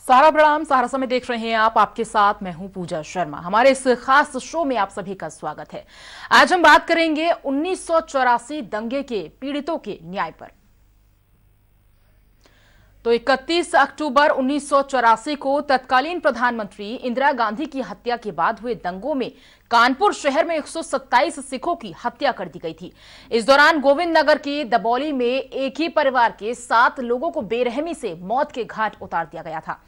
सारा प्रणाम। सारा समय देख रहे हैं आप, आपके साथ मैं हूं पूजा शर्मा। हमारे इस खास शो में आप सभी का स्वागत है। आज हम बात करेंगे 1984 दंगे के पीड़ितों के न्याय पर। तो 31 अक्टूबर 1984 को तत्कालीन प्रधानमंत्री इंदिरा गांधी की हत्या के बाद हुए दंगों में कानपुर शहर में 127 सिखों की हत्या कर दी गई थी। इस दौरान गोविंद नगर के दबौली में एक ही परिवार के 7 लोगों को बेरहमी से मौत के घाट उतार दिया गया था।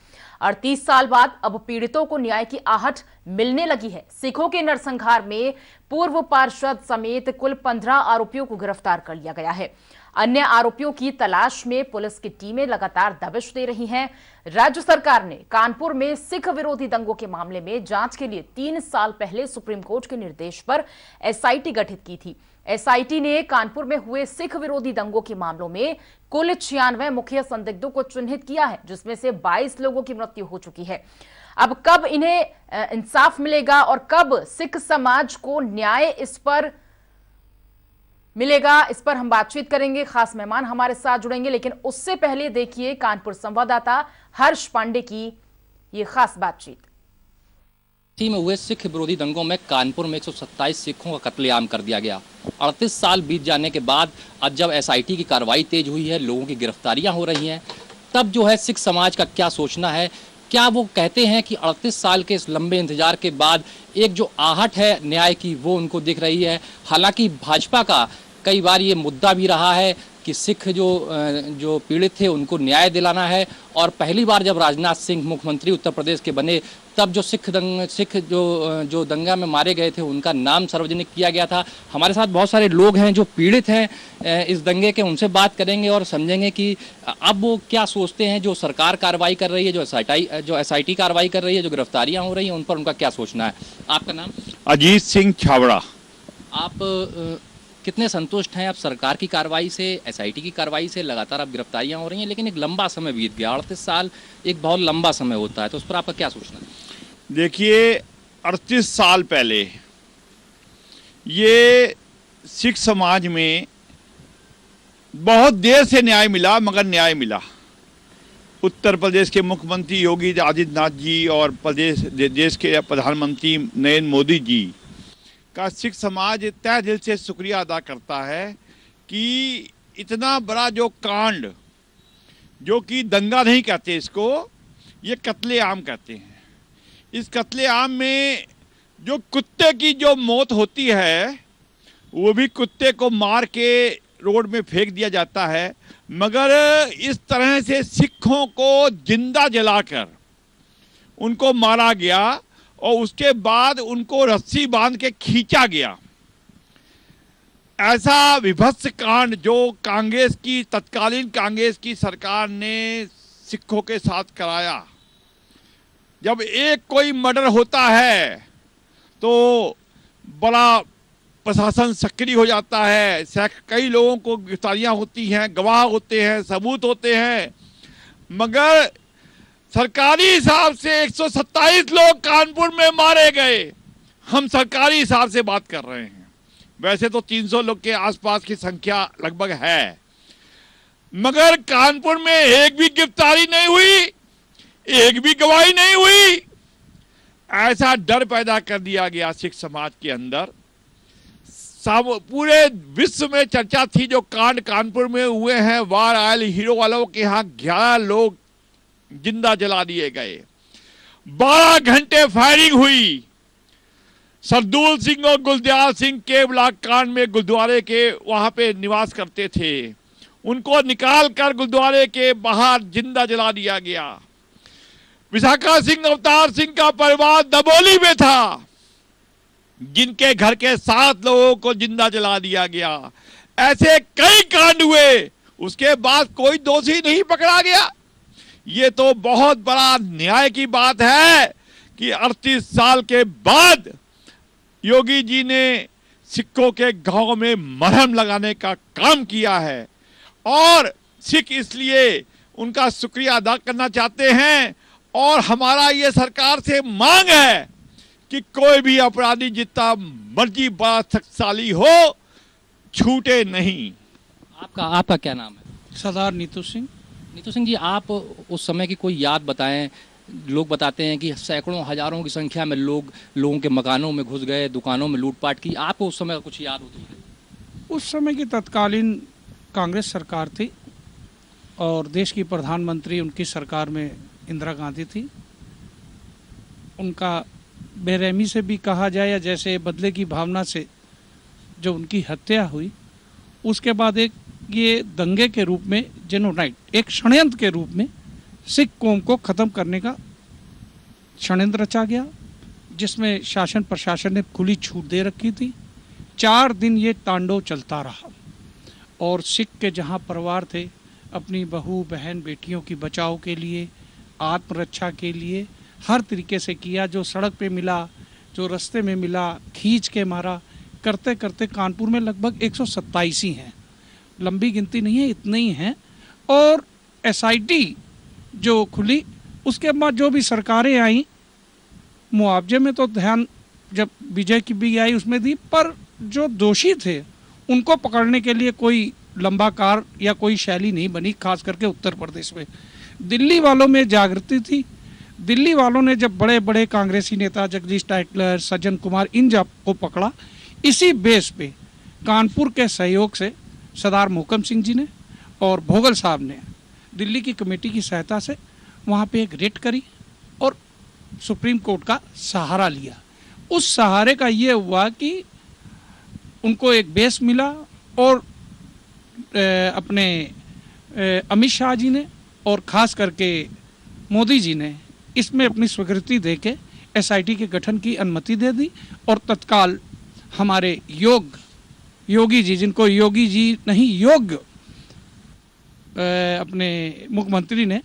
38 साल बाद अब पीड़ितों को न्याय की आहट मिलने लगी है। सिखों के नरसंहार में पूर्व पार्षद समेत कुल 15 आरोपियों को गिरफ्तार कर लिया गया है। अन्य आरोपियों की तलाश में पुलिस की टीमें लगातार दबिश दे रही हैं। राज्य सरकार ने कानपुर में सिख विरोधी दंगों के मामले में जांच के लिए 3 साल पहले सुप्रीम कोर्ट के निर्देश पर एसआईटी गठित की थी। एसआईटी ने कानपुर में हुए सिख विरोधी दंगों के मामलों में कुल 96 मुख्य संदिग्धों को चिन्हित किया है, जिसमें से 22 लोगों की मृत्यु हो चुकी है। अब कब इन्हें इंसाफ मिलेगा और कब सिख समाज को न्याय इस पर मिलेगा, इस पर हम बातचीत करेंगे। खास मेहमान हमारे साथ जुड़ेंगे, लेकिन उससे पहले देखिए कानपुर संवाददाता हर्ष पांडे की ये खास बातचीत। में हुए सिख विरोधी दंगों में कानपुर में 127 सिखों का कत्लेआम कर दिया गया। 38 साल बीत जाने के बाद आज जब एसआईटी की कार्रवाई तेज हुई है, लोगों की गिरफ्तारियां हो रही हैं, तब जो है सिख समाज का क्या सोचना है। क्या वो कहते हैं कि 38 साल के इस लंबे इंतजार के बाद एक जो आहट है न्याय की वो उनको दिख रही है। हालांकि भाजपा का कई बार ये मुद्दा भी रहा है कि सिख जो पीड़ित थे उनको न्याय दिलाना है। और पहली बार जब राजनाथ सिंह मुख्यमंत्री उत्तर प्रदेश के बने, तब जो सिख जो दंगा में मारे गए थे उनका नाम सार्वजनिक किया गया था। हमारे साथ बहुत सारे लोग हैं जो पीड़ित हैं इस दंगे के, उनसे बात करेंगे और समझेंगे कि अब वो क्या सोचते हैं। जो सरकार कार्रवाई कर रही है, जो एसआईटी कार्रवाई कर रही है, जो गिरफ्तारियां हो रही हैं, उन पर उनका क्या सोचना है। आपका नाम? अजीत सिंह छावड़ा। आप कितने संतुष्ट हैं आप सरकार की कार्रवाई से, एसआईटी की कार्रवाई से? लगातार अब गिरफ्तारियां हो रही हैं, लेकिन एक लंबा समय बीत गया। 38 साल एक बहुत लंबा समय होता है, तो उस पर आपका क्या सोचना है? देखिए, 38 साल पहले ये सिख समाज में बहुत देर से न्याय मिला, मगर न्याय मिला। उत्तर प्रदेश के मुख्यमंत्री योगी आदित्यनाथ जी और देश के प्रधानमंत्री नरेंद्र मोदी जी का सिख समाज तहे दिल से शुक्रिया अदा करता है कि इतना बड़ा जो कांड, जो कि दंगा नहीं कहते इसको, ये कत्लेआम कहते हैं। इस कत्लेआम में जो कुत्ते की जो मौत होती है, वो भी कुत्ते को मार के रोड में फेंक दिया जाता है, मगर इस तरह से सिखों को जिंदा जलाकर उनको मारा गया और उसके बाद उनको रस्सी बांध के खींचा गया। ऐसा विभत्स कांड जो तत्कालीन कांग्रेस की सरकार ने सिखों के साथ कराया। जब एक कोई मर्डर होता है तो बड़ा प्रशासन सक्रिय हो जाता है, कई लोगों को गिरफ्तारियां होती हैं, गवाह होते हैं, सबूत होते हैं, मगर सरकारी हिसाब से 127 लोग कानपुर में मारे गए। हम सरकारी हिसाब से बात कर रहे हैं, वैसे तो 300 लोग के आसपास की संख्या लगभग है, मगर कानपुर में एक भी गिरफ्तारी नहीं हुई, एक भी गवाही नहीं हुई। ऐसा डर पैदा कर दिया गया सिख समाज के अंदर। सब पूरे विश्व में चर्चा थी जो कांड कानपुर में हुए हैं। वार आयल हीरो वालों के यहाँ 11 लोग जिंदा जला दिए गए। 12 घंटे फायरिंग हुई। सरदूल सिंह और गुलदयाल सिंह के ब्लॉक कांड में गुरुद्वारे के वहां पे निवास करते थे, उनको निकाल कर गुरुद्वारे के बाहर जिंदा जला दिया गया। विशाखा सिंह अवतार सिंह का परिवार दबोली में था, जिनके घर के 7 लोगों को जिंदा जला दिया गया। ऐसे कई कांड हुए, उसके बाद कोई दोषी नहीं पकड़ा गया। ये तो बहुत बड़ा न्याय की बात है कि 38 साल के बाद योगी जी ने सिखों के गांव में मरहम लगाने का काम किया है, और सिख इसलिए उनका शुक्रिया अदा करना चाहते हैं। और हमारा ये सरकार से मांग है कि कोई भी अपराधी जितना मर्जी बड़ा शक्तिशाली हो, छूटे नहीं। आपका क्या नाम है? सरदार नीतू सिंह। नीतू सिंह जी, आप उस समय की कोई याद बताएं। लोग बताते हैं कि सैकड़ों हजारों की संख्या में लोगों के मकानों में घुस गए, दुकानों में लूटपाट की। आपको उस समय कुछ याद होती है? उस समय की तत्कालीन कांग्रेस सरकार थी और देश की प्रधानमंत्री उनकी सरकार में इंदिरा गांधी थी। उनका बेरहमी से भी कहा जाए या जैसे बदले की भावना से जो उनकी हत्या हुई, उसके बाद एक ये दंगे के रूप में जेनोसाइड, एक षड्यंत्र के रूप में सिख कौम को ख़त्म करने का षड्यंत्र रचा गया, जिसमें शासन प्रशासन ने खुली छूट दे रखी थी। 4 दिन ये तांडव चलता रहा और सिख के जहाँ परिवार थे अपनी बहू बहन बेटियों की बचाव के लिए, आत्मरक्षा के लिए हर तरीके से किया। जो सड़क पे मिला, जो रास्ते में मिला, खींच के मारा। करते करते कानपुर में लगभग 127 ही हैं, लंबी गिनती नहीं है, इतने ही हैं। और एसआईटी जो खुली उसके बाद जो भी सरकारें आई, मुआवजे में तो ध्यान जब विजय की भी आई उसमें दी, पर जो दोषी थे उनको पकड़ने के लिए कोई लंबा कार या कोई शैली नहीं बनी, खास करके उत्तर प्रदेश में। दिल्ली वालों में जागृति थी। दिल्ली वालों ने जब बड़े बड़े कांग्रेसी नेता जगदीश टाइटलर, सज्जन कुमार, इन जब को पकड़ा, इसी बेस पे कानपुर के सहयोग से सरदार मोहकम सिंह जी ने और भोगल साहब ने दिल्ली की कमेटी की सहायता से वहाँ पे एक रेड करी और सुप्रीम कोर्ट का सहारा लिया। उस सहारे का ये हुआ कि उनको एक बेस मिला और अपने अमित शाह जी ने और ख़ास करके मोदी जी ने इसमें अपनी स्वीकृति देके एसआईटी के गठन की अनुमति दे दी। और तत्काल हमारे योगी जी, जिनको योगी जी नहीं योग्य अपने मुख्यमंत्री ने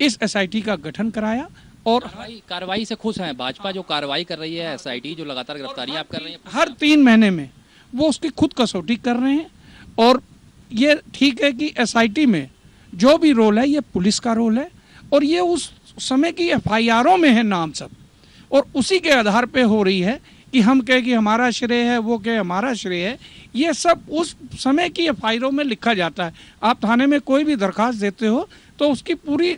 इस एसआईटी का गठन कराया। और कार्रवाई से खुश हैं? भाजपा जो कार्रवाई कर रही है, एसआईटी जो लगातार गिरफ्तारियां आप कर रही हैं, हर 3 महीने में वो उसकी खुद कसौटी कर रहे हैं। और ये ठीक है कि एसआईटी में जो भी रोल है ये पुलिस का रोल है और ये उस समय की एफआईआरों में है नाम सब, और उसी के आधार पे हो रही है कि हम कहे कि हमारा श्रेय है, वो कहे हमारा श्रेय है। ये सब उस समय की एफआईआरों में लिखा जाता है। आप थाने में कोई भी दरखास्त देते हो तो उसकी पूरी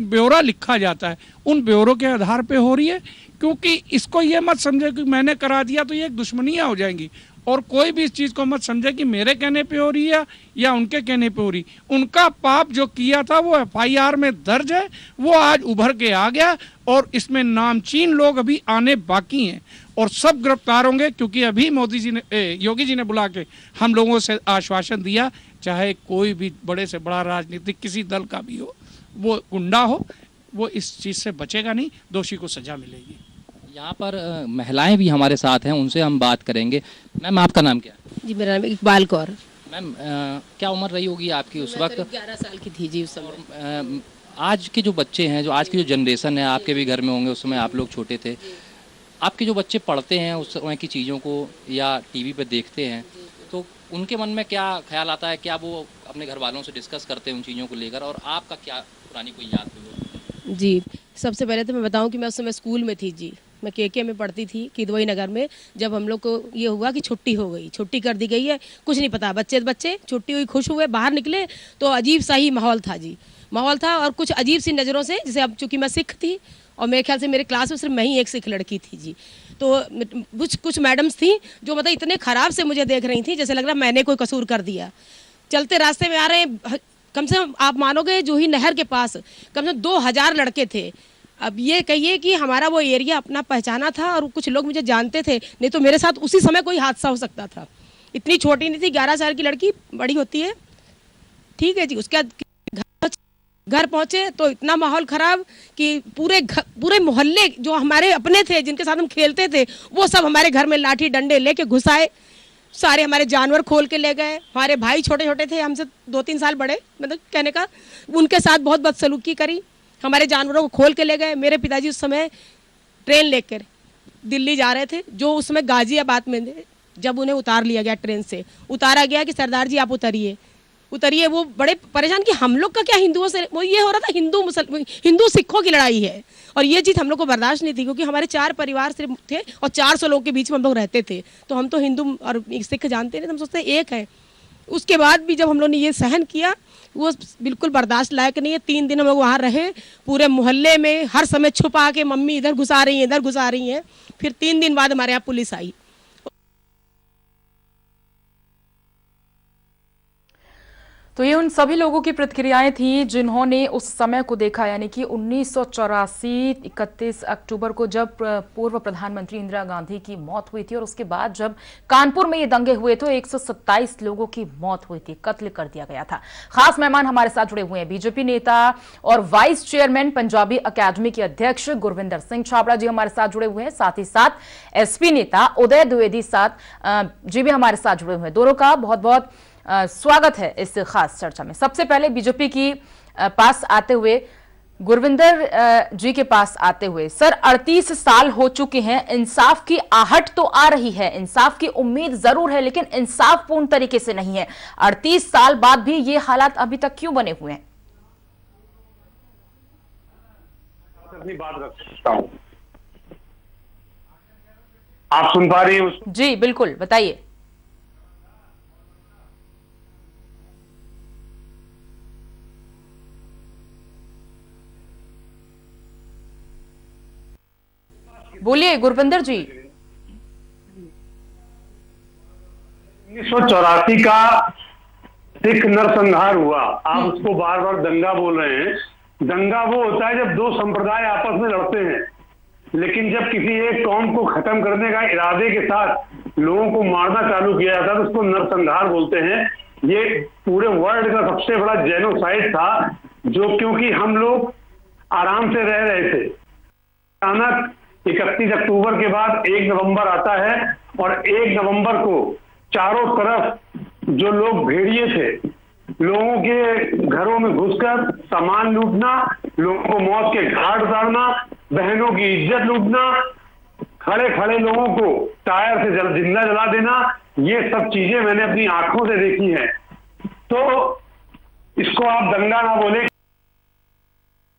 ब्यौरा लिखा जाता है, उन ब्यौरों के आधार पे हो रही है। क्योंकि इसको ये मत समझे कि मैंने करा दिया तो ये एक दुश्मनियाँ हो जाएंगी, और कोई भी इस चीज़ को मत समझे कि मेरे कहने पे हो रही है या उनके कहने पे हो रही। उनका पाप जो किया था वो एफआईआर में दर्ज है, वो आज उभर के आ गया और इसमें नामचीन लोग अभी आने बाकी हैं और सब गिरफ्तार होंगे। क्योंकि अभी मोदी जी ने योगी जी ने बुला के हम लोगों से आश्वासन दिया, चाहे कोई भी बड़े से बड़ा राजनीतिक किसी दल का भी हो, वो गुंडा हो, वो इस चीज़ से बचेगा नहीं, दोषी को सजा मिलेगी। यहाँ पर महिलाएं भी हमारे साथ हैं, उनसे हम बात करेंगे। मैम, आपका नाम क्या है? जी, मेरा नाम इकबाल कौर। मैम, क्या उम्र रही होगी आपकी उस वक्त? 11 साल की थी जी उस समय। आज के जो बच्चे हैं, जो आज की जो जनरेशन है, आपके भी घर में होंगे, उस समय आप लोग छोटे थे, आपके जो बच्चे पढ़ते हैं उस समय की चीज़ों को या टीवी पे देखते हैं, तो उनके मन में क्या ख्याल आता है? क्या वो अपने घर वालों से डिस्कस करते हैं उन चीज़ों को लेकर? और आपका क्या पुरानी कोई याद हुई? जी, सबसे पहले तो मैं बताऊं कि मैं उस समय स्कूल में थी जी। मैं केके में पढ़ती थी, किदवई नगर में। जब हम लोग को ये हुआ कि छुट्टी हो गई, छुट्टी कर दी गई है, कुछ नहीं पता, बच्चे छुट्टी हुई, खुश हुए, बाहर निकले तो अजीब सा ही माहौल था जी। माहौल था और कुछ अजीब सी नज़रों से, जैसे अब चूँकि मैं सिख थी और मेरे ख्याल से मेरे क्लास में सिर्फ मैं ही एक सिख लड़की थी जी। तो कुछ मैडम्स थी जो मतलब इतने ख़राब से मुझे देख रही थी, जैसे लग रहा मैंने कोई कसूर कर दिया। चलते रास्ते में आ रहे हैं, कम से कम आप मानोगे जूही नहर के पास कम से कम 2000 लड़के थे। अब ये कहिए कि हमारा वो एरिया अपना पहचाना था और कुछ लोग मुझे जानते थे, नहीं तो मेरे साथ उसी समय कोई हादसा हो सकता था। इतनी छोटी नहीं थी, 11 साल की लड़की, बड़ी होती है, ठीक है जी। उसके बाद घर पहुंचे तो इतना माहौल ख़राब कि पूरे मोहल्ले जो हमारे अपने थे, जिनके साथ हम खेलते थे, वो सब हमारे घर में लाठी डंडे लेके घुस आए। सारे हमारे जानवर खोल के ले गए। हमारे भाई छोटे छोटे थे, हमसे 2-3 साल बड़े, मतलब कहने का, उनके साथ बहुत बदसलूकी करी, हमारे जानवरों को खोल के ले गए। मेरे पिताजी उस समय ट्रेन लेकर दिल्ली जा रहे थे, जो उस समय गाजियाबाद में थे। जब उन्हें उतार लिया गया, ट्रेन से उतारा गया कि सरदार जी आप उतरिए, वो बड़े परेशान कि हम लोग का क्या हिंदुओं से, वो ये हो रहा था हिंदू सिखों की लड़ाई है। और ये चीज़ हम लोग को बर्दाश्त नहीं थी, क्योंकि हमारे 4 परिवार सिर्फ थे और 400 लोगों के बीच में हम लोग रहते थे। तो हम तो हिंदू और सिख जानते नहीं, हम सोचते एक है। उसके बाद भी जब हम लोग ने ये सहन किया, वो बिल्कुल बर्दाश्त लायक नहीं है। 3 दिन हम लोग वहाँ रहे, पूरे मोहल्ले में हर समय छुपा के मम्मी इधर घुसा रही हैं, इधर घुसा रही हैं। फिर 3 दिन बाद हमारे यहाँ पुलिस आई। तो ये उन सभी लोगों की प्रतिक्रियाएं थी जिन्होंने उस समय को देखा, यानी कि 1984 31 अक्टूबर को जब पूर्व प्रधानमंत्री इंदिरा गांधी की मौत हुई थी और उसके बाद जब कानपुर में ये दंगे हुए तो 127 लोगों की मौत हुई थी, कत्ल कर दिया गया था। खास मेहमान हमारे साथ जुड़े हुए हैं बीजेपी नेता और वाइस चेयरमैन पंजाबी अकादमी के अध्यक्ष गुरविंदर सिंह छाबड़ा जी हमारे साथ जुड़े हुए हैं, साथ ही साथ एसपी नेता उदय द्विवेदी जी भी हमारे साथ जुड़े हुए हैं। दोनों का बहुत बहुत स्वागत है इस खास चर्चा में। सबसे पहले बीजेपी की पास आते हुए, गुरविंदर जी के पास आते हुए, सर 38 साल हो चुके हैं, इंसाफ की आहट तो आ रही है, इंसाफ की उम्मीद जरूर है, लेकिन इंसाफ पूर्ण तरीके से नहीं है। 38 साल बाद भी ये हालात अभी तक क्यों बने हुए हैं? अपनी बात रख सकता हूं, आप सुन पा रही हैं? जी बिल्कुल, बताइए। बोलिए गुरविंदर जी। 1984 का सिख नरसंहार हुआ, आप उसको बार बार दंगा बोल रहे हैं। दंगा वो होता है जब दो संप्रदाय आपस में लड़ते हैं, लेकिन जब किसी एक कौम को खत्म करने का इरादे के साथ लोगों को मारना चालू किया जाता है तो उसको नरसंहार बोलते हैं। ये पूरे वर्ल्ड का सबसे बड़ा जेनोसाइड था, जो क्योंकि हम लोग आराम से रह रहे थे, अचानक 31 अक्टूबर के बाद 1 नवंबर आता है और 1 नवंबर को चारों तरफ जो लोग भेड़िए थे, लोगों के घरों में घुसकर सामान लूटना, लोगों को मौत के घाट उतारना, बहनों की इज्जत लूटना, खड़े खड़े लोगों को टायर से जिंदा जला देना, ये सब चीजें मैंने अपनी आंखों से देखी हैं। तो इसको आप दंगा ना बोले,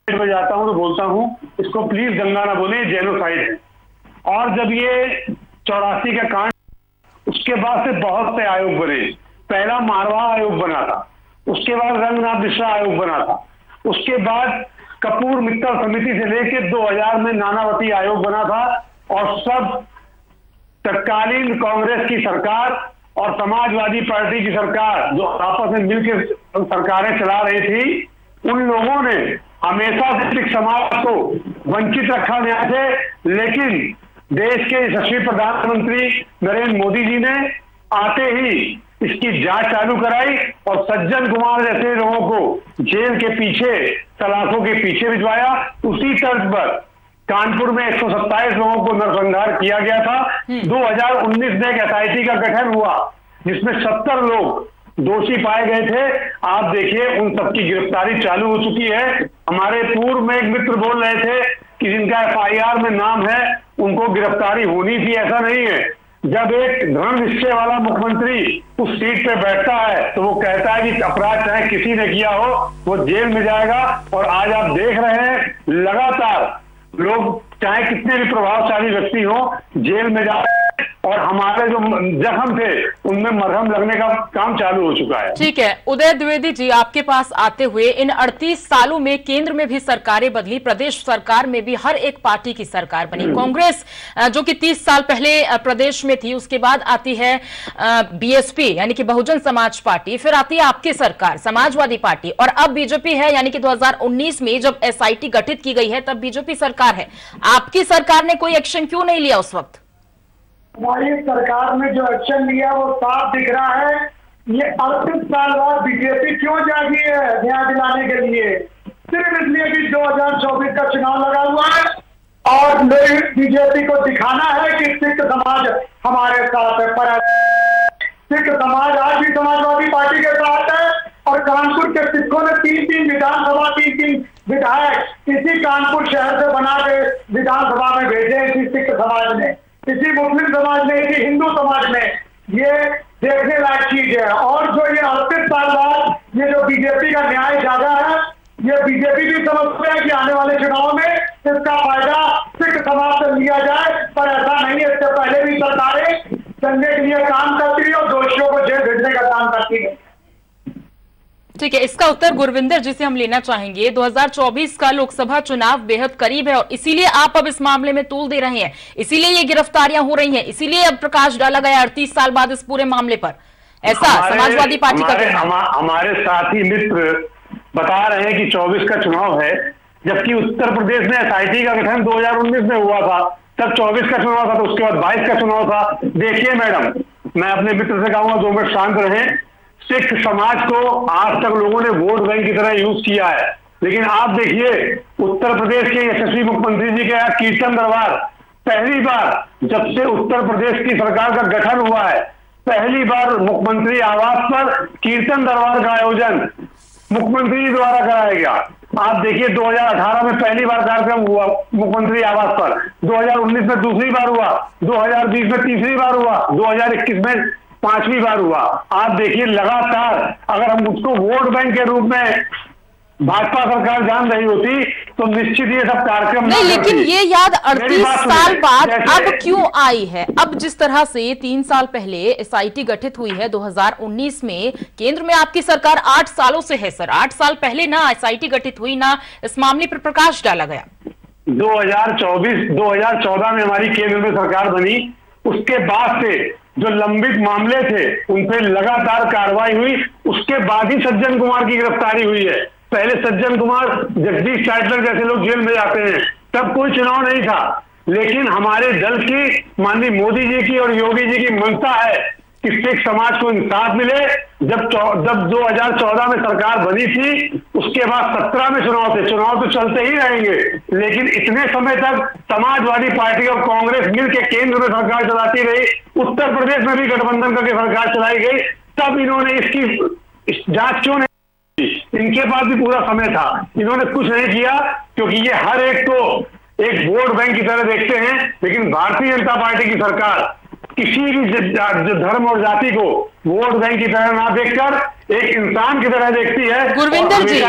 में जाता हूं तो बोलता हूं, इसको प्लीज दंगा ना बोले, जेनोसाइड है। और जब ये 84 का कांड, उसके बाद से बहुत से आयोग बने। पहला मारवा आयोग बना था, उसके बाद रंगनाथ मिश्रा आयोग बना था, उसके बाद कपूर मित्तल समिति से लेकर 2000 में नानावती आयोग बना था, और सब तत्कालीन कांग्रेस की सरकार और समाजवादी पार्टी की सरकार जो आपस में मिलकर सरकारें चला रही थी, उन लोगों ने हमेशा सिख समाज को वंचित रखा न्याय से। लेकिन देश के यशस्वी प्रधानमंत्री नरेंद्र मोदी जी ने आते ही इसकी जांच चालू कराई और सज्जन कुमार जैसे लोगों को जेल के पीछे, सलाखों के पीछे भिजवाया। उसी तर्ज पर कानपुर में 127 लोगों को नरसंहार किया गया था। 2019 में एक एसआईटी का गठन हुआ जिसमें 70 लोग दोषी पाए गए थे। आप देखिए उन सबकी गिरफ्तारी चालू हो चुकी है। हमारे पूर्व में एक मित्र बोल रहे थे कि जिनका एफआईआर में नाम है उनको गिरफ्तारी होनी थी, ऐसा नहीं है। जब एक दृढ़ निश्चय वाला मुख्यमंत्री उस सीट पे बैठता है तो वो कहता है कि अपराध चाहे किसी ने किया हो वो जेल में जाएगा। और आज आप देख रहे हैं लगातार लोग चाहे कितने भी प्रभावशाली व्यक्ति हो जेल में जा, और हमारे जो जख्म थे उनमें मरहम लगने का काम चालू हो चुका है। ठीक है, उदय द्विवेदी जी आपके पास आते हुए, इन 38 सालों में केंद्र में भी सरकारें बदली, प्रदेश सरकार में भी हर एक पार्टी की सरकार बनी। कांग्रेस जो कि 30 साल पहले प्रदेश में थी, उसके बाद आती है बीएसपी यानी कि बहुजन समाज पार्टी, फिर आती है आपकी सरकार समाजवादी पार्टी, और अब बीजेपी है। यानी कि 2019 में जब एसआईटी गठित की गई है तब बीजेपी सरकार है। आपकी सरकार ने कोई एक्शन क्यों नहीं लिया उस वक्त? हमारी सरकार ने जो एक्शन लिया वो साफ दिख रहा है। ये 38 साल बाद बीजेपी क्यों जागी है न्याय दिलाने के लिए? सिर्फ इसलिए कि 2024 का चुनाव लगा हुआ है और बीजेपी को दिखाना है कि सिख समाज हमारे साथ है। पर सिख समाज आज भी समाजवादी पार्टी के साथ है, और कानपुर के सिखों ने 3-3 विधानसभा, 3-3 विधायक इसी कानपुर शहर से बना के विधानसभा में भेजे। इसी सिख समाज ने, इसी मुस्लिम समाज ने, इसी हिंदू समाज ने। ये देखने लायक चीज है। और जो ये 38 साल बाद ये जो बीजेपी का न्याय जागा है, ये बीजेपी भी समझते हैं कि आने वाले चुनाव में इसका फायदा सिख समाज से लिया जाए, पर ऐसा नहीं है। इससे पहले भी सरकारें दंगे के लिए काम करती है और दोषियों को जेल भेजने का काम करती है। ठीक है, इसका उत्तर गुरविंदर जी से हम लेना चाहेंगे। 2024 का लोकसभा चुनाव बेहद करीब है और इसीलिए आप अब इस मामले में तूल दे रहे हैं, इसीलिए ये गिरफ्तारियां हो रही हैं, इसीलिए अब प्रकाश डाला गया 38 साल बाद इस पूरे मामले पर, ऐसा समाजवादी पार्टी का कहना है। हमारे साथी मित्र बता रहे हैं कि 24 का चुनाव है, जबकि उत्तर प्रदेश में एसआईटी का गठन 2019 में हुआ था, तब 24 का चुनाव था, तो उसके बाद 22 का चुनाव था। देखिए मैडम, मैं अपने मित्र से कहूंगा 2 मिनट शांत रहें। सिख समाज को आज तक लोगों ने वोट बैंक की तरह यूज किया है, लेकिन आप देखिए उत्तर प्रदेश के यशस्वी मुख्यमंत्री जी के कीर्तन दरबार, पहली बार जब से उत्तर प्रदेश की सरकार का गठन हुआ है, पहली बार मुख्यमंत्री आवास पर कीर्तन दरबार का आयोजन मुख्यमंत्री द्वारा कराया गया। आप देखिए 2018 में पहली बार कार्यक्रम हुआ मुख्यमंत्री आवास पर, 2019 में दूसरी बार हुआ, 2020 में तीसरी बार हुआ, 2021 में 5वीं बार हुआ। आप देखिए लगातार अगर हम उसको वोट बैंक के रूप में भाजपा सरकार जान रही होती तो निश्चित ये सब कार्यक्रम नहीं, लेकिन ये याद 38 साल बाद अब क्यों आई है? अब जिस तरह से 3 साल पहले एसआईटी गठित हुई है 2019 में, केंद्र में आपकी सरकार 8 सालों से है सर, 8 साल पहले ना एसआईटी गठित हुई, ना इस मामले पर प्रकाश डाला गया। 2014 में हमारी केंद्र में सरकार बनी, उसके बाद से जो लंबित मामले थे उन पर लगातार कार्रवाई हुई, उसके बाद ही सज्जन कुमार की गिरफ्तारी हुई है। पहले सज्जन कुमार, जगदीश टाइटलर जैसे लोग जेल में जाते हैं, तब कोई चुनाव नहीं था, लेकिन हमारे दल की, माननीय मोदी जी की और योगी जी की मंशा है कि सिख समाज को इंसाफ मिले। जब 2014 में सरकार बनी थी, उसके बाद 17 में चुनाव थे, चुनाव तो चलते ही रहेंगे, लेकिन इतने समय तक समाजवादी पार्टी और कांग्रेस मिलकर केंद्र में सरकार चलाती रही, उत्तर प्रदेश में भी गठबंधन करके सरकार चलाई गई, तब इन्होंने इसकी जांच क्यों नहीं? इनके पास भी पूरा समय था, इन्होंने कुछ नहीं किया, क्योंकि ये हर एक को एक वोट बैंक की तरह देखते हैं। लेकिन भारतीय जनता पार्टी की सरकार किसी भी धर्म और जाति को वोट बैंक की तरह ना देखकर एक इंसान की तरह देखती है। गुरविंदर जी,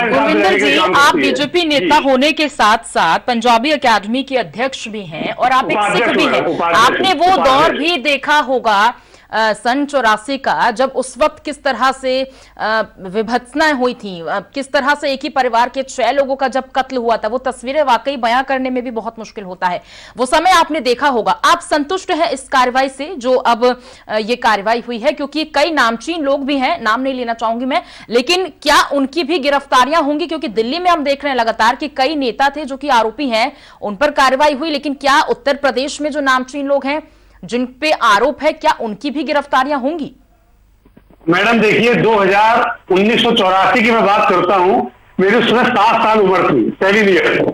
आप बीजेपी नेता होने के साथ साथ पंजाबी अकेडमी के अध्यक्ष भी हैं और आप एक सिख भी हैं। आपने वो दौर भी देखा होगा सन 84 का, जब उस वक्त किस तरह से विभत्सनाएं हुई थी, किस तरह से एक ही परिवार के 6 लोगों का जब कत्ल हुआ था, वो तस्वीरें वाकई बयां करने में भी बहुत मुश्किल होता है। वो समय आपने देखा होगा। आप संतुष्ट हैं इस कार्रवाई से जो अब ये कार्रवाई हुई है? क्योंकि कई नामचीन लोग भी हैं, नाम नहीं लेना चाहूंगी मैं, लेकिन क्या उनकी भी गिरफ्तारियां होंगी? क्योंकि दिल्ली में हम देख रहे हैं लगातार कि कई नेता थे जो कि आरोपी हैं, उन पर कार्रवाई हुई, लेकिन क्या उत्तर प्रदेश में जो नामचीन लोग हैं जिन पे आरोप है, क्या उनकी भी गिरफ्तारियां होंगी? मैडम देखिए, 1984 की मैं बात करता हूं, मेरी उस समय 7 साल उम्र थी, 7 ईयर,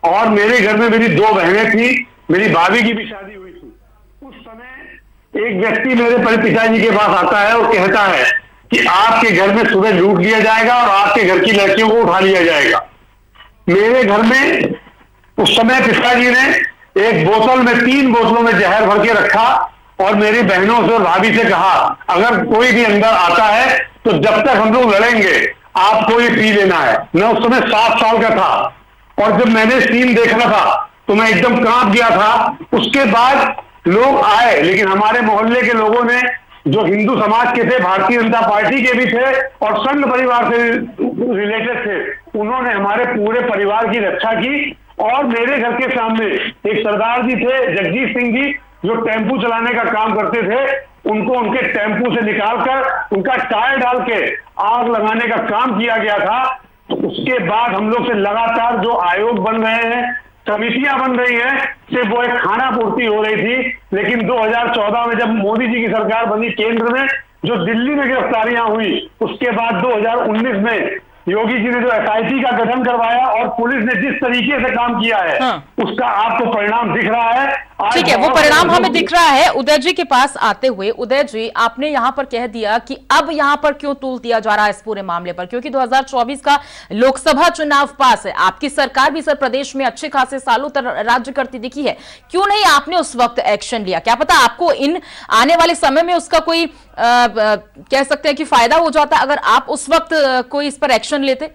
और मेरे घर में मेरी 2 बहनें थी, मेरी भाभी की भी शादी हुई थी। उस समय एक व्यक्ति मेरे पिताजी के पास आता है और कहता है कि आपके घर में सुबह लूट लिया जाएगा और आपके घर की लड़कियों को उठा लिया जाएगा। मेरे घर में उस समय पिताजी ने एक बोतल में, 3 बोतलों में जहर भर के रखा और मेरी बहनों से और भाभी से कहा, अगर कोई भी अंदर आता है तो जब तक हम लोग लड़ेंगे आपको ये पी लेना है। मैं उस समय 7 साल का था और जब मैंने सीन देखा था तो मैं एकदम कांप गया था। उसके बाद लोग आए, लेकिन हमारे मोहल्ले के लोगों ने, जो हिंदू समाज के थे, भारतीय जनता पार्टी के भी थे और संघ परिवार से रिलेटेड थे, उन्होंने हमारे पूरे परिवार की रक्षा की। और मेरे घर के सामने एक सरदार जी थे, जगजीत सिंह जी, जो टेम्पू चलाने का काम करते थे, उनको उनके टेम्पू से निकालकर उनका टायर डाल के आग लगाने का काम किया गया था। तो उसके बाद हम लोग से लगातार जो आयोग बन रहे हैं, समितियां बन रही हैं, सिर्फ वो एक खाना पूर्ति हो रही थी। लेकिन 2014 में जब मोदी जी की सरकार बनी केंद्र में, जो दिल्ली में गिरफ्तारियां हुई, उसके बाद 2019 में योगी जी ने जो एसआईटी का गठन करवाया और पुलिस ने जिस तरीके से काम किया है, उसका आपको परिणाम दिख रहा है। ठीक है, वो परिणाम हमें दिख रहा है। उदय जी के पास आते हुए, उदय जी, आपने यहां पर कह दिया कि अब यहां पर क्यों तूल दिया जा रहा है इस पूरे मामले पर, क्योंकि 2024 का लोकसभा चुनाव पास है, आपकी सरकार भी सर प्रदेश में अच्छे खासे सालों तक राज्य करती दिखी है, क्यों नहीं आपने उस वक्त एक्शन लिया? क्या पता आपको इन आने वाले समय में उसका कोई कह सकते हैं कि फायदा हो जाता अगर आप उस वक्त कोई इस पर एक्शन लेते।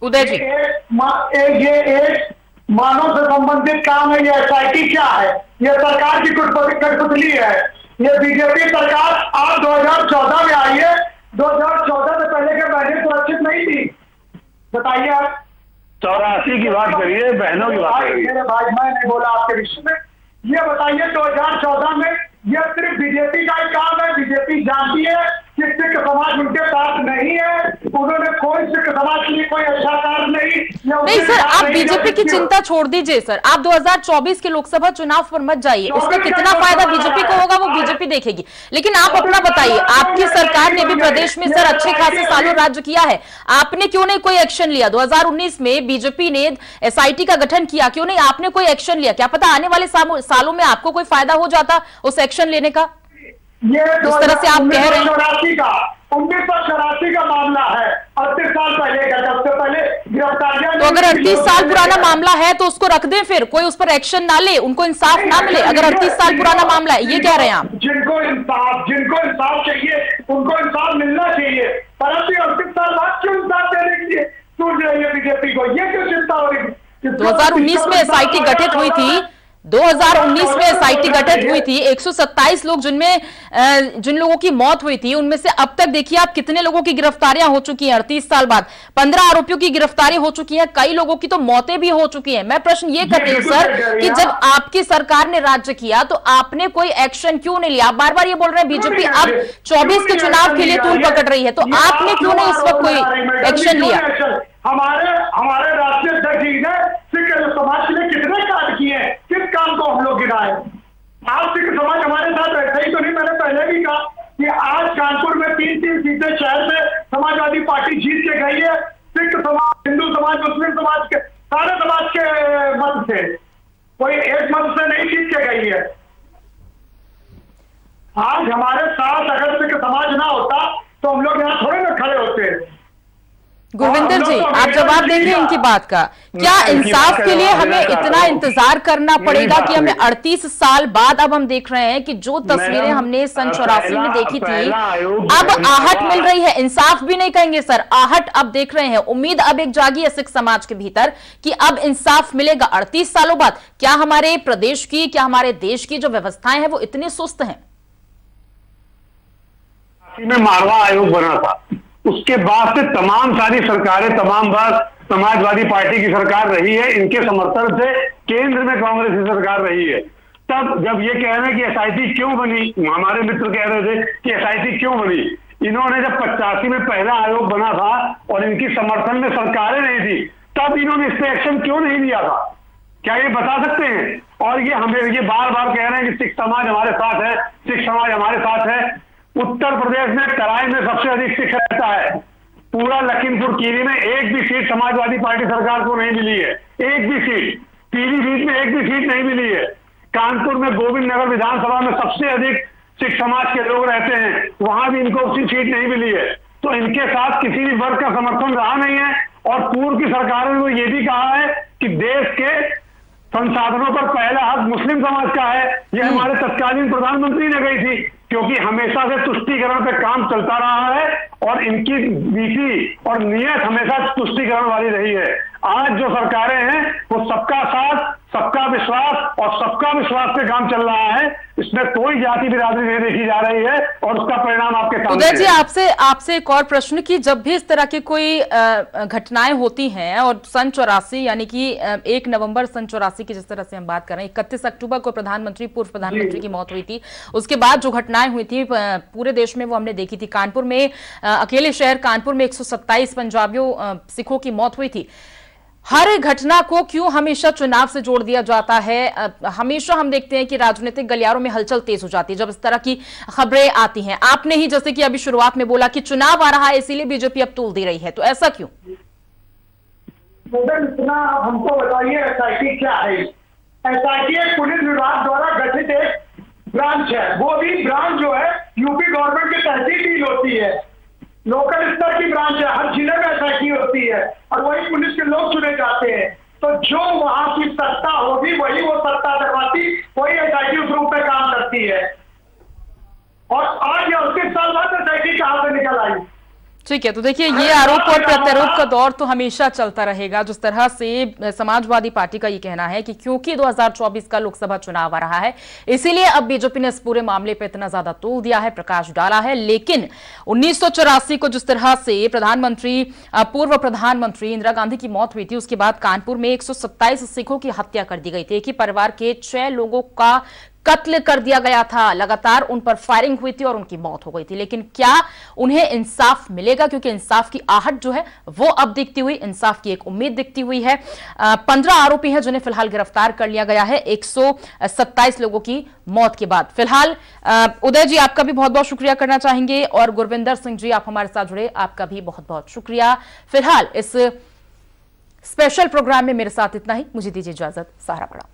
उदय जी, ये एक मानव से संबंधित काम है। ये एसआईटी क्या है? ये सरकार की कठपुतली है। ये बीजेपी सरकार आप 2014 में आई है, 2014 से पहले के महीने सुरक्षित नहीं थी। बताइए आप। 84 की बात करिए, बहनों की बात करिए। मेरे भाई, मैं नहीं बोला आपके विषय में। ये बताइए 2014 में यह सिर्फ बीजेपी का ही काम है। बीजेपी जानती है कि सिख समाज उनके साथ नहीं है, उन्होंने कोई सिख समाज के लिए कोई अच्छा कार्य नहीं सर, आप बीजेपी की चिंता छोड़ दीजिए सर, आप 2024 के लोकसभा चुनाव पर मत जाइए। उसका कितना फायदा बीजेपी को होगा वो बीजेपी देखेगी, लेकिन आप अपना बताइए। आपकी सरकार ने भी प्रदेश में सर अच्छे खासे सालों राज्य किया है, आपने क्यों नहीं कोई एक्शन लिया? 2019 में बीजेपी ने एसआईटी का गठन किया, क्यों नहीं आपने कोई एक्शन लिया? क्या पता आने वाले सालों में आपको कोई फायदा हो जाता उस एक्शन लेने का। ये जिस तरह से आप कह रहे हैं 1984 का मामला है, 38 साल पहले का, सबसे पहले गिरफ्तारियां। तो अगर 38 साल पुराना मामला है तो उसको रख दें, फिर कोई उस पर एक्शन ना ले, उनको इंसाफ ना मिले। अगर 38 साल पुराना मामला है, ये कह रहे हैं आप? जिनको इंसाफ चाहिए उनको इंसाफ मिलना चाहिए, परंतु 38 साल बाद क्यों इंसाफ देने के लिए सूझ रही है बीजेपी को? ये क्यों चिंता हो रही है? 2019 में एसआईटी गठित हुई थी, 2019 में एसआईटी गठित हुई थी। 127 लोग जिन लोगों की मौत हुई थी, उनमें से अब तक देखिए आप कितने लोगों की गिरफ्तारियां हो चुकी हैं। 38 साल बाद 15 आरोपियों की गिरफ्तारी हो चुकी है, कई लोगों की तो मौतें भी हो चुकी हैं। मैं प्रश्न ये कर रही हूं सर कि जब आपकी सरकार ने राज्य किया तो आपने कोई एक्शन क्यों नहीं लिया? आप बार बार ये बोल रहे हैं बीजेपी अब 24 के चुनाव के लिए तूल पकड़ रही है, तो आपने क्यों नहीं उस वक्त कोई एक्शन लिया? हमारे राष्ट्रीय अध्यक्ष जी ने सिख समाज के लिए कितने कार्य किए, किस काम को हम लोग गिनाए? आज सिख समाज हमारे साथ ऐसा ही तो नहीं। मैंने पहले भी कहा कि आज कानपुर में 3 सीटें शहर में समाजवादी पार्टी जीत के गई है। सिख समाज, हिंदू समाज, मुस्लिम समाज के, सारे समाज के मत से, कोई एक मत से नहीं जीत के गई है। आज हमारे साथ अगर सिख समाज ना होता तो हम लोग यहाँ थोड़े ना खड़े होते। गुरविंदर जी, आप जवाब देंगे इनकी बात का। क्या इंसाफ के लिए हमें इतना इंतजार करना पड़ेगा कि हमें 38 साल बाद अब हम देख रहे हैं कि जो तस्वीरें हमने सन 84 में देखी थी, अब आहट मिल रही है? इंसाफ भी नहीं कहेंगे सर, आहट अब देख रहे हैं। उम्मीद अब एक जागी है सिख समाज के भीतर कि अब इंसाफ मिलेगा 38 सालों बाद। क्या हमारे प्रदेश की, क्या हमारे देश की जो व्यवस्थाएं हैं वो इतनी सुस्त हैं? में मारवा आयोग बना था, उसके बाद से तमाम सारी सरकारें, तमाम बार समाजवादी पार्टी की सरकार रही है, इनके समर्थन से केंद्र में कांग्रेस की सरकार रही है। तब जब ये कह रहे हैं कि एसआईटी क्यों बनी, हमारे मित्र कह रहे थे कि एसआईटी क्यों बनी, इन्होंने जब 85 में पहला आयोग बना था और इनकी समर्थन में सरकारें नहीं थी, तब इन्होंने इस पे एक्शन क्यों नहीं लिया था? क्या ये बता सकते हैं? और ये हमें ये बार बार कह रहे हैं कि सिख समाज हमारे साथ है, सिख समाज हमारे साथ है। उत्तर प्रदेश में तराई में सबसे अधिक सिख रहता है। पूरा लखीमपुर खीरी में एक भी सीट समाजवादी पार्टी सरकार को नहीं मिली है, एक भी सीट। पीलीभीत में एक भी सीट नहीं मिली है। कानपुर में गोविंद नगर विधानसभा में सबसे अधिक सिख समाज के लोग रहते हैं, वहां भी इनको उसी सीट नहीं मिली है। तो इनके साथ किसी भी वर्ग का समर्थन रहा नहीं है। और पूर्व की सरकारों ने तो ये भी कहा है कि देश के संसाधनों पर पहला हक मुस्लिम समाज का है। ये हमारे तत्कालीन प्रधानमंत्री ने कही थी, क्योंकि हमेशा से तुष्टीकरण पे काम चलता रहा है और इनकी नीति और नीयत हमेशा तुष्टीकरण वाली रही है। आज जो सरकारें हैं वो सबका साथ, सबका विश्वास और सबका विश्वास पे काम चल रहा है। इसमें कोई जाति बिरादरी नहीं देखी जा रही है और उसका परिणाम आपके सामने उदय जी, आपसे एक और प्रश्न कि जब भी इस तरह की कोई घटनाएं होती हैं और सन 84 यानी कि 1 नवंबर सन 84 की जिस तरह से हम बात कर रहे हैं, 31 अक्टूबर को पूर्व प्रधानमंत्री की मौत हुई थी, उसके बाद जो घटनाएं हुई थी पूरे देश में वो हमने देखी थी। कानपुर में, अकेले शहर कानपुर में 127 पंजाबियों सिखों की मौत हुई थी। हर घटना को क्यों हमेशा चुनाव से जोड़ दिया जाता है? हमेशा हम देखते हैं कि राजनीतिक गलियारों में हलचल तेज हो जाती है जब इस तरह की खबरें आती हैं। आपने ही जैसे कि अभी शुरुआत में बोला कि चुनाव आ रहा है इसीलिए बीजेपी अब तूल दे रही है, तो ऐसा क्यों? इतना हमको बताइए, एसआईटी क्या है? एसआईटी एक पुलिस विभाग द्वारा गठित एक ब्रांच है। वो भी ब्रांच जो है यूपी गवर्नमेंट के तहत ही डील होती है, लोकल स्तर की ब्रांच है। हर जिले में एसआईटी होती है और वही पुलिस के लोग चुने जाते हैं। तो जो वहां की सत्ता होगी वही वो सत्ता करवाती, वही एसआईटी उस रूप में काम करती है। और आज 38 साल बाद एसआईटी कहां से निकल आई? ठीक है, तो देखिए ये आरोप और प्रत्यारोप का दौर तो हमेशा चलता रहेगा। जिस तरह से समाजवादी पार्टी का ये कहना है कि क्योंकि 2024 का लोकसभा चुनाव आ रहा है, इसीलिए अब बीजेपी ने इस पूरे मामले पर इतना ज्यादा तोल दिया है, प्रकाश डाला है। लेकिन 1984 को जिस तरह से पूर्व प्रधानमंत्री इंदिरा गांधी की मौत हुई थी, उसके बाद कानपुर में 127 सिखों की हत्या कर दी गई थी। एक ही परिवार के 6 लोगों का कत्ल कर दिया गया था, लगातार उन पर फायरिंग हुई थी और उनकी मौत हो गई थी। लेकिन क्या उन्हें इंसाफ मिलेगा? क्योंकि इंसाफ की आहट जो है वो अब दिखती हुई, इंसाफ की एक उम्मीद दिखती हुई है। 15 आरोपी हैं जिन्हें फिलहाल गिरफ्तार कर लिया गया है 127 लोगों की मौत के बाद। फिलहाल उदय जी आपका भी बहुत बहुत शुक्रिया करना चाहेंगे, और गुरविंदर सिंह जी आप हमारे साथ जुड़े, आपका भी बहुत बहुत शुक्रिया। फिलहाल इस स्पेशल प्रोग्राम में मेरे साथ इतना ही, मुझे दीजिए इजाजत। सहारा बड़ा।